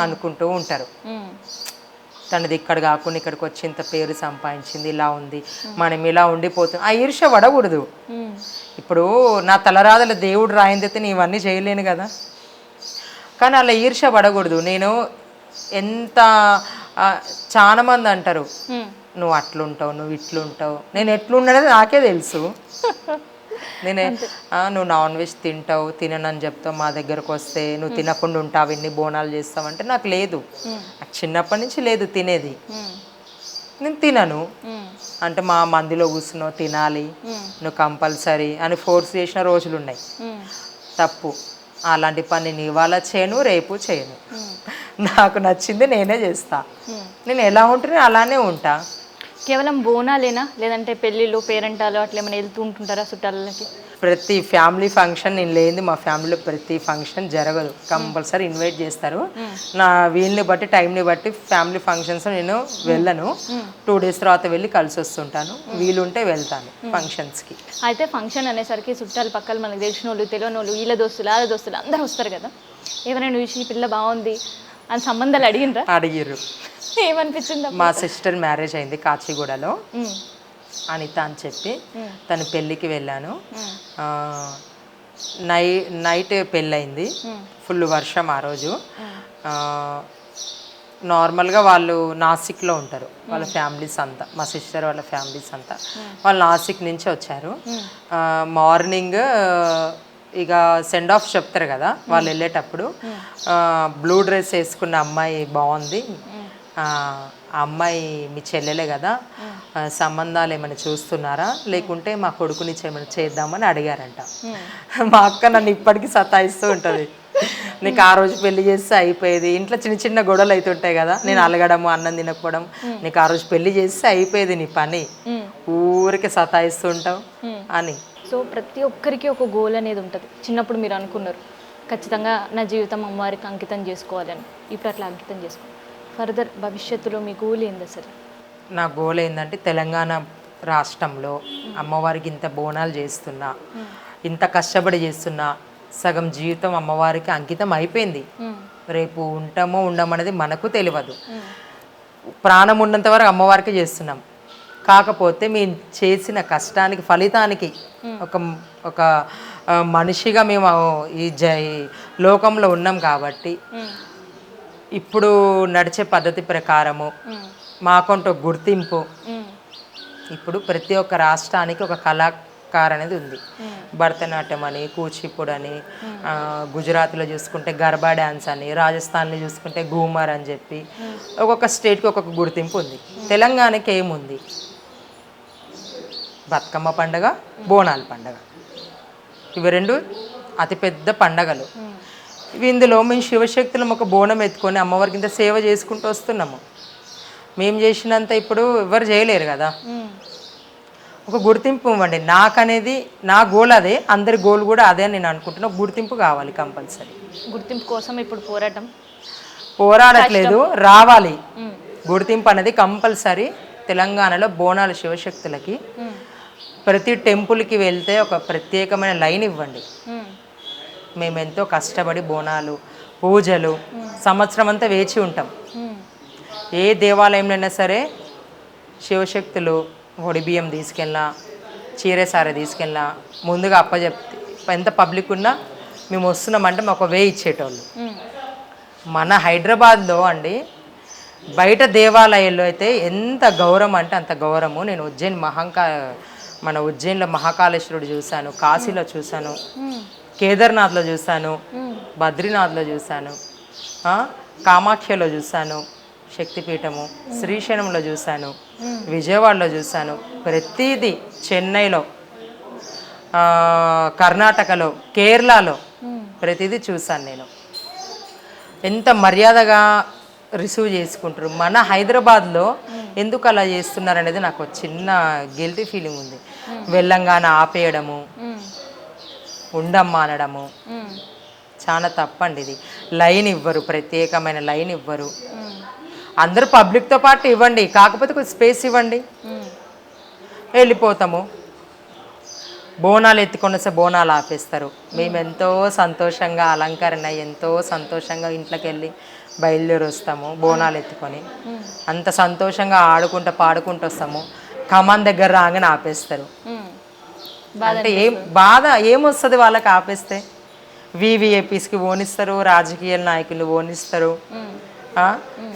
అనుకుంటూ ఉంటారు. తనది ఇక్కడ కాకుండా ఇక్కడికి వచ్చి ఇంత పేరు సంపాదించింది, ఇలా ఉంది, మనం ఇలా ఉండిపోతుంది, ఆ ఈర్ష్య పడకూడదు. ఇప్పుడు నా తలరాదల దేవుడు రాయిందైతే నేను ఇవన్నీ చేయలేను కదా, కానీ అలా ఈర్ష్య పడకూడదు. నేను ఎంత చాలా మంది అంటారు నువ్వు అట్లుంటావు, నువ్వు ఇట్లుంటావు. నేను ఎట్లుండనేది నాకే తెలుసు. నువ్వు నాన్ వెజ్ తింటావు, తిననని చెప్తావు, మా దగ్గరకు వస్తే నువ్వు తినకుండా ఉంటావు, ఎన్ని బోనాలు చేస్తావు అంటే నాకు లేదు, నాకు చిన్నప్పటి నుంచి లేదు తినేది. నేను తినను అంటే మా మందిలో కూర్చున్నావు తినాలి నువ్వు కంపల్సరీ అని ఫోర్స్ చేసిన రోజులు ఉన్నాయి. తప్పు. అలాంటి పని నేను ఇవాళ చేయను, రేపు చేయను. నాకు నచ్చింది నేనే చేస్తా. నేను ఎలా ఉంటున్నా అలానే ఉంటా. కేవలం బోనాలేనా, లేదంటే పెళ్ళిళ్ళు పేరెంటాలు అట్లా ఏమైనా వెళ్తూ ఉంటుంటారా చుట్టాలకి? ప్రతి ఫ్యామిలీ ఫంక్షన్ నేను లేనిది మా ఫ్యామిలీలో ప్రతి ఫంక్షన్ జరగదు. కంపల్సరీ ఇన్వైట్ చేస్తారు. నా వీల్ని బట్టి టైంని బట్టి ఫ్యామిలీ ఫంక్షన్స్ నేను వెళ్ళను. 2 days తర్వాత వెళ్ళి కలిసి వస్తుంటాను. వీలుంటే వెళ్తాను ఫంక్షన్స్కి. అయితే ఫంక్షన్ అనేసరికి చుట్టాలు పక్కలు మనకు తెలిసిన వాళ్ళు తెలియని వాళ్ళు వీళ్ళ దోస్తులు వాళ్ళ దోస్తులు అందరూ వస్తారు కదా. ఎవరైనా చూసి ఈ పిల్ల బాగుంది అని సంబంధాలు అడిగిర్రు. ఏమనిపించింది? మా సిస్టర్ మ్యారేజ్ అయింది కాచిగూడలో, అనిత అని చెప్పి. తన పెళ్ళికి వెళ్ళాను. నైట్ పెళ్ళయింది, ఫుల్ వర్షం ఆ రోజు. నార్మల్గా వాళ్ళు నాసిక్లో ఉంటారు, వాళ్ళ ఫ్యామిలీస్ అంతా, మా సిస్టర్ వాళ్ళ ఫ్యామిలీస్ అంతా వాళ్ళు నాసిక్ నుంచి వచ్చారు. మార్నింగ్ ఇక సెండ్ ఆఫ్ చెప్తారు కదా వాళ్ళు వెళ్ళేటప్పుడు. బ్లూ డ్రెస్ వేసుకున్న అమ్మాయి బాగుంది, ఆ అమ్మాయి మీ చెల్లెలే కదా, సంబంధాలు ఏమైనా చూస్తున్నారా, లేకుంటే మా కొడుకుని ఏమైనా చేద్దామని అడిగారంట. మా అక్క నన్ను ఇప్పటికీ సతాయిస్తూ ఉంటుంది. నీకు ఆ రోజు పెళ్లి చేస్తే అయిపోయేది, ఇంట్లో చిన్న చిన్న గొడవలు అవుతుంటాయి కదా, నేను అలగడము అన్నం తినకపోవడం, నీకు ఆ రోజు పెళ్లి చేస్తే అయిపోయేది నీ పని, ఊరికి సతాయిస్తూ ఉంటావు అని. సో ప్రతి ఒక్కరికి ఒక గోల్ అనేది ఉంటుంది. చిన్నప్పుడు మీరు అనుకున్నారు ఖచ్చితంగా నా జీవితం అమ్మవారికి అంకితం చేసుకోవాలని, ఇప్పుడు అట్లా అంకితం చేసుకోవాలి. ఫర్దర్ భవిష్యత్తులో మీ గోల్ ఏంది అసలు? నా గోల్ ఏంటంటే తెలంగాణ రాష్ట్రంలో అమ్మవారికి ఇంత బోనాలు చేస్తున్నా, ఇంత కష్టపడి చేస్తున్నా, సగం జీవితం అమ్మవారికి అంకితం అయిపోయింది. రేపు ఉంటామో ఉండమనేది మనకు తెలియదు. ప్రాణం ఉన్నంత వరకు అమ్మవారికి చేస్తున్నాం. కాకపోతే మేము చేసిన కష్టానికి ఫలితానికి ఒక మనిషిగా మేము ఈ లోకంలో ఉన్నాం కాబట్టి ఇప్పుడు నడిచే పద్ధతి ప్రకారము మాకంటూ గుర్తింపు. ఇప్పుడు ప్రతి ఒక్క రాష్ట్రానికి ఒక కళాకారు అనేది ఉంది. భరతనాట్యం అని, కూచిపూడి అని, గుజరాత్లో చూసుకుంటే గర్బా డ్యాన్స్ అని, రాజస్థాన్లో చూసుకుంటే ఘూమర్ అని చెప్పి ఒక్కొక్క స్టేట్కి ఒక్కొక్క గుర్తింపు ఉంది. తెలంగాణకి ఏముంది? బతుకమ్మ పండగ, బోనాల పండగ, ఇవి 2 అతిపెద్ద పండగలు. ఇందులో మేము శివశక్తులం ఒక బోనం ఎత్తుకొని అమ్మవారికి ఇంత సేవ చేసుకుంటూ వస్తున్నాము. మేము చేసినంత ఇప్పుడు ఎవరు చేయలేరు కదా. ఒక గుర్తింపు ఇవ్వండి నాకనేది, నా గోల్ అదే, అందరి గోల్ కూడా అదే అని నేను అనుకుంటున్నా. గుర్తింపు కావాలి కంపల్సరీ. గుర్తింపు కోసం ఇప్పుడు పోరాడట్లేదు, రావాలి. గుర్తింపు అనేది కంపల్సరీ. తెలంగాణలో బోనాల శివశక్తులకి ప్రతి టెంపుల్కి వెళ్తే ఒక ప్రత్యేకమైన లైన్ ఇవ్వండి. మేము ఎంతో కష్టపడి బోనాలు, పూజలు సంవత్సరం అంతా వేచి ఉంటాం. ఏ దేవాలయంలో అయినా సరే శివశక్తులు ఒడి బియ్యం తీసుకెళ్ళినా, చీరసార తీసుకెళ్ళినా ముందుగా అప్పచెప్తే ఎంత పబ్లిక్ ఉన్నా మేము వస్తున్నామంటే మాకు ఒక వే ఇచ్చేటోళ్ళు. మన హైదరాబాద్లో అండి బయట దేవాలయాల్లో అయితే ఎంత గౌరవం అంటే అంత గౌరవము. నేను మన ఉజ్జయిన్లో మహాకాళేశ్వరుడు చూశాను, కాశీలో చూశాను, కేదార్నాథ్లో చూశాను, బద్రీనాథ్లో చూశాను, కామాఖ్యలో చూశాను, శక్తిపీఠము శ్రీశైలంలో చూశాను, విజయవాడలో చూశాను, ప్రతిదీ చెన్నైలో, కర్ణాటకలో, కేరళలో ప్రతిదీ చూశాను నేను. ఎంత మర్యాదగా రిసీవ్ చేసుకుంటారు. మన హైదరాబాద్లో ఎందుకు అలా చేస్తున్నారు అనేది నాకు చిన్న గిల్టీ ఫీలింగ్ ఉంది. వెళ్ళంగానే ఆపేయడము, ఉండమ్మా అనడము చాలా తప్పండి. ఇది లైన్ ఇవ్వరు, ప్రత్యేకమైన లైన్ ఇవ్వరు. అందరూ పబ్లిక్తో పాటు ఇవ్వండి, కాకపోతే కొంచెం స్పేస్ ఇవ్వండి, వెళ్ళిపోతాము. బోనాలు ఎత్తుకొని వస్తే బోనాలు ఆపేస్తారు. మేము ఎంతో సంతోషంగా అలంకరణ ఎంతో సంతోషంగా ఇంట్లోకి వెళ్ళి బయలుదేరి వస్తాము బోనాలు ఎత్తుకొని. అంత సంతోషంగా ఆడుకుంటూ పాడుకుంటూ వస్తాము. కమాన్ దగ్గర రాగానే ఆపేస్తారు. అంటే బాధ ఏమొస్తుంది వాళ్ళకి ఆపేస్తే? వివిఐపీస్కి ఓనిస్తారు, రాజకీయ నాయకులు ఓనిస్తారు,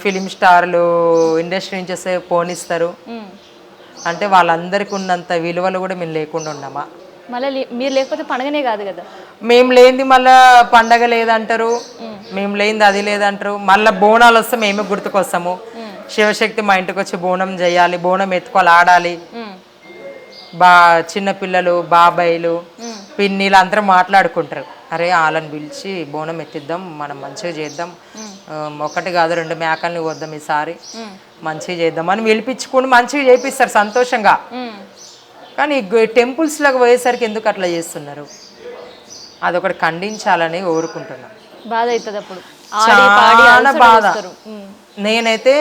ఫిలిం స్టార్లు ఇండస్ట్రీ నుంచి వస్తే పోనిస్తారు. అంటే వాళ్ళందరికీ ఉన్నంత విలువలు కూడా మేము లేకుండా ఉన్నామా? మళ్ళీ మీరు లేకపోతే పండగనే కాదు కదా. మేము లేనిది మళ్ళీ పండగ లేదంటారు, మేము లేనిది అది లేదంటారు. మళ్ళీ బోనాలు వస్తే మేమే గుర్తుకొస్తాము. శివశక్తి మా ఇంటికి వచ్చి బోనం చేయాలి, బోనం ఎత్తుకోవాలి, ఆడాలి. చిన్నపిల్లలు, బాబాయిలు, పిన్నిలు అందరూ మాట్లాడుకుంటారు. అరే వాళ్ళని పిలిచి బోనం ఎత్తిద్దాం, మనం మంచిగా చేద్దాం, ఒకటి కాదు 2 మేకల్ని వద్దాం ఈసారి, మంచిగా చేద్దాం అని పిలిపించుకుని మంచిగా చేపిస్తారు సంతోషంగా. కానీ టెంపుల్స్లోకి పోయేసరికి ఎందుకు అట్లా చేస్తున్నారు? అదొకటి ఖండించాలని కోరుకుంటున్నాను. బాధ అవుతుంది అప్పుడు, చాలా బాధ. నేనైతే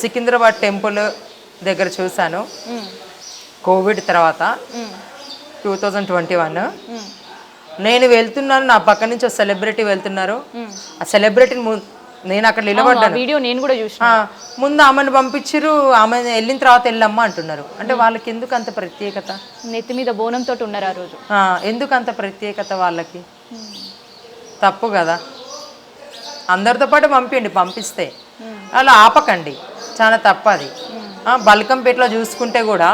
సికింద్రాబాద్ టెంపుల్ దగ్గర చూశాను కోవిడ్ తర్వాత 2021. నేను వెళ్తున్నాను, నా పక్క నుంచి ఒక సెలబ్రిటీ వెళ్తున్నారు. ఆ సెలబ్రిటీని నేను అక్కడ నిలబడ్డాను, వీడియో నేను కూడా చూసిన. ముందు ఆమెను పంపించారు, ఆమె వెళ్ళిన తర్వాత వెళ్ళమ్మా అంటున్నారు. అంటే వాళ్ళకి ఎందుకు అంత ప్రత్యేకత? నెత్తి మీద బోనంతో ఉన్నారు ఆ రోజు. ఎందుకు అంత ప్రత్యేకత వాళ్ళకి? తప్పు కదా. అందరితో పాటు పంపిస్తే అలా ఆపకండి, చాలా తప్పది. బల్కంపేటలో చూసుకుంటే కూడా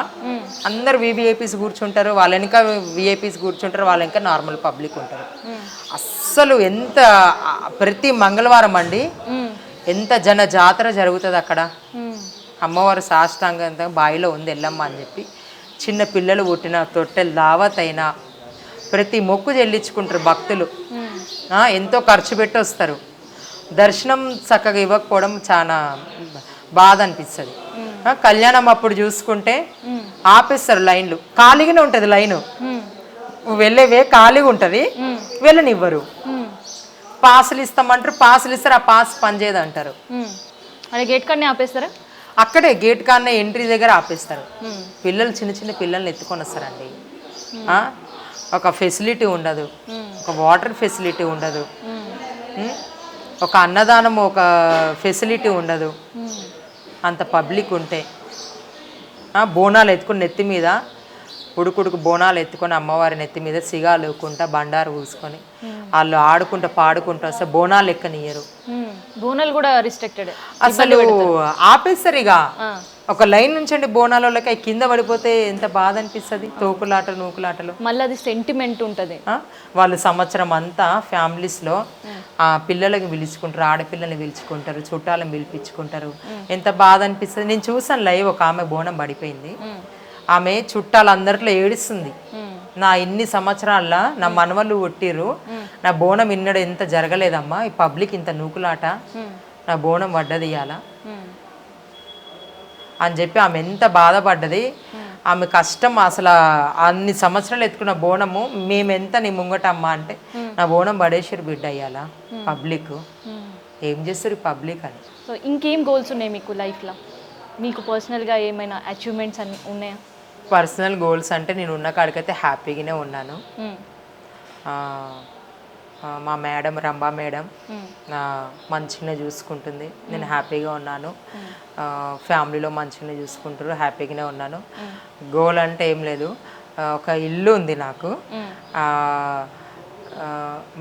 అందరు వివిఐపీస్ కూర్చుంటారు, వాళ్ళ వెనక విఐపీస్ కూర్చుంటారు, వాళ్ళ వెనక నార్మల్ పబ్లిక్ ఉంటారు. అస్సలు ఎంత ప్రతి మంగళవారం అండి ఎంత జాతర జరుగుతుంది అక్కడ. అమ్మవారు సాష్టాంగంగా బావిలో ఉంది ఎల్లమ్మ అని చెప్పి చిన్న పిల్లలు పుట్టిన తొట్టెలు దావత్ అయినా ప్రతి మొక్కు చెల్లించుకుంటారు భక్తులు. ఎంతో ఖర్చు పెట్టి వస్తారు. దర్శనం చక్కగా ఇవ్వకపోవడం చాలా బాధ అనిపిస్తుంది. కళ్యాణం అప్పుడు చూసుకుంటే ఆపేస్తారు లైన్లు, ఖాళీగానే ఉంటుంది లైను, వెళ్ళేవే ఖాళీగా ఉంటుంది, వెళ్ళనివ్వరు. పాసులు ఇస్తామంటారు, పాసులు ఇస్తారు, ఆ పాస్ పనిచేయదు అంటారు. గేట్ కాడనే ఆపేస్తారా? అక్కడే గేట్ కాడనే ఎంట్రీ దగ్గర ఆపేస్తారు. పిల్లలు చిన్న పిల్లల్ని ఎత్తుకొని వస్తారండి. ఒక ఫెసిలిటీ ఉండదు, ఒక వాటర్ ఫెసిలిటీ ఉండదు, ఒక అన్నదానం ఒక ఫెసిలిటీ ఉండదు. అంత పబ్లిక్ ఉంటే బోనాలు ఎత్తుకొని నెత్తి మీద ఉడుకుడుకు బోనాలు ఎత్తుకొని అమ్మవారి నెత్తి మీద సిగాలు కుంటా బండారు పూసుకొని వాళ్ళు ఆడుకుంటూ పాడుకుంటూ వస్తే బోనాలు ఎక్కనియ్యరు. బోనాలు కూడా రిస్ట్రిక్టెడ్, అసలు ఆపేస్తారు. ఇక ఒక లైన్ నుంచండి బోనాలకి కింద పడిపోతే ఎంత బాధ అనిపిస్తుంది. తోకులాట నూకులాటలు, మళ్ళీ అది సెంటిమెంట్ ఉంటుంది. వాళ్ళు సంవత్సరం అంతా ఫ్యామిలీస్లో ఆ పిల్లలకి పిలుచుకుంటారు, ఆడపిల్లల్ని పిలుచుకుంటారు, చుట్టాలను పిలిపించుకుంటారు. ఎంత బాధ అనిపిస్తుంది. నేను చూసాను లైవ్, ఒక ఆమె బోనం పడిపోయింది, ఆమె చుట్టాలందరిలో ఏడుస్తుంది. నా ఇన్ని సంవత్సరాల్లో నా మనవళ్ళు కొట్టిర్రు, నా బోనం ఇన్నడు ఎంత జరగలేదమ్మా, ఈ పబ్లిక్ ఇంత నూకులాట, నా బోనం వడ్డదియాలా అని చెప్పి ఆమె ఎంత బాధపడ్డది. ఆమె కష్టం అసలు అన్ని సంవత్సరాలు ఎత్తుకున్న బోనము మేమెంత నీ ముంగటమ్మా అంటే నా బోనం పడేసారు బిడ్డ అయ్యాలా. పబ్లిక్ ఏం చేస్తారు పబ్లిక్ అని. సో ఇంకేం గోల్స్ ఉన్నాయి మీకు లైఫ్లో? మీకు పర్సనల్గా ఏమైనా అచీవ్మెంట్స్ అన్ని ఉన్నాయా? పర్సనల్ గోల్స్ అంటే నేను ఉన్న కాడికైతే హ్యాపీగానే ఉన్నాను. మా మేడం రంభా మేడం మంచిగా చూసుకుంటుంది, నేను హ్యాపీగా ఉన్నాను. ఫ్యామిలీలో మంచిగా చూసుకుంటారు, హ్యాపీగానే ఉన్నాను. గోల్ అంటే ఏం లేదు, ఒక ఇల్లు ఉంది నాకు.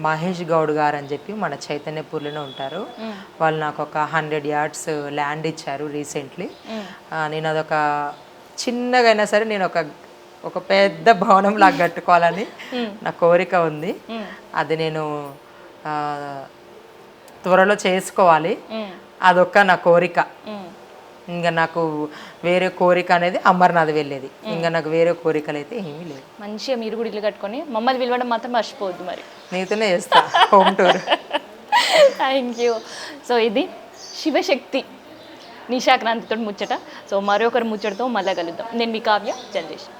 మహేష్ గౌడ్ గారు అని చెప్పి మన చైతన్యపూర్లోనే ఉంటారు. వాళ్ళు నాకు ఒక 100 yards ల్యాండ్ ఇచ్చారు రీసెంట్లీ. నేను అదొక చిన్నగా అయినా సరే నేను ఒక పెద్ద భవనం లాగా కట్టుకోవాలని నా కోరిక ఉంది. అది నేను త్వరలో చేసుకోవాలి, అదొక్క నా కోరిక. ఇంకా నాకు వేరే కోరిక అనేది అమర్నాథ్ వెళ్ళేది, ఇంకా నాకు వేరే కోరికలు అయితే ఏమీ లేదు. మంచిగా మీరు కూడా ఇల్లు కట్టుకొని మమ్మల్ని పిలవడం మాత్రం మర్చిపోవద్దు. మరి నీతోనే చేస్తా home tour. Thank you. So ఇది శివశక్తి నిషాక్రాంతితో ముచ్చట. సో మరొకరు ముచ్చటతో మళ్ళీ కలుద్దాం. నేను మీ కావ్య జనరేషన్.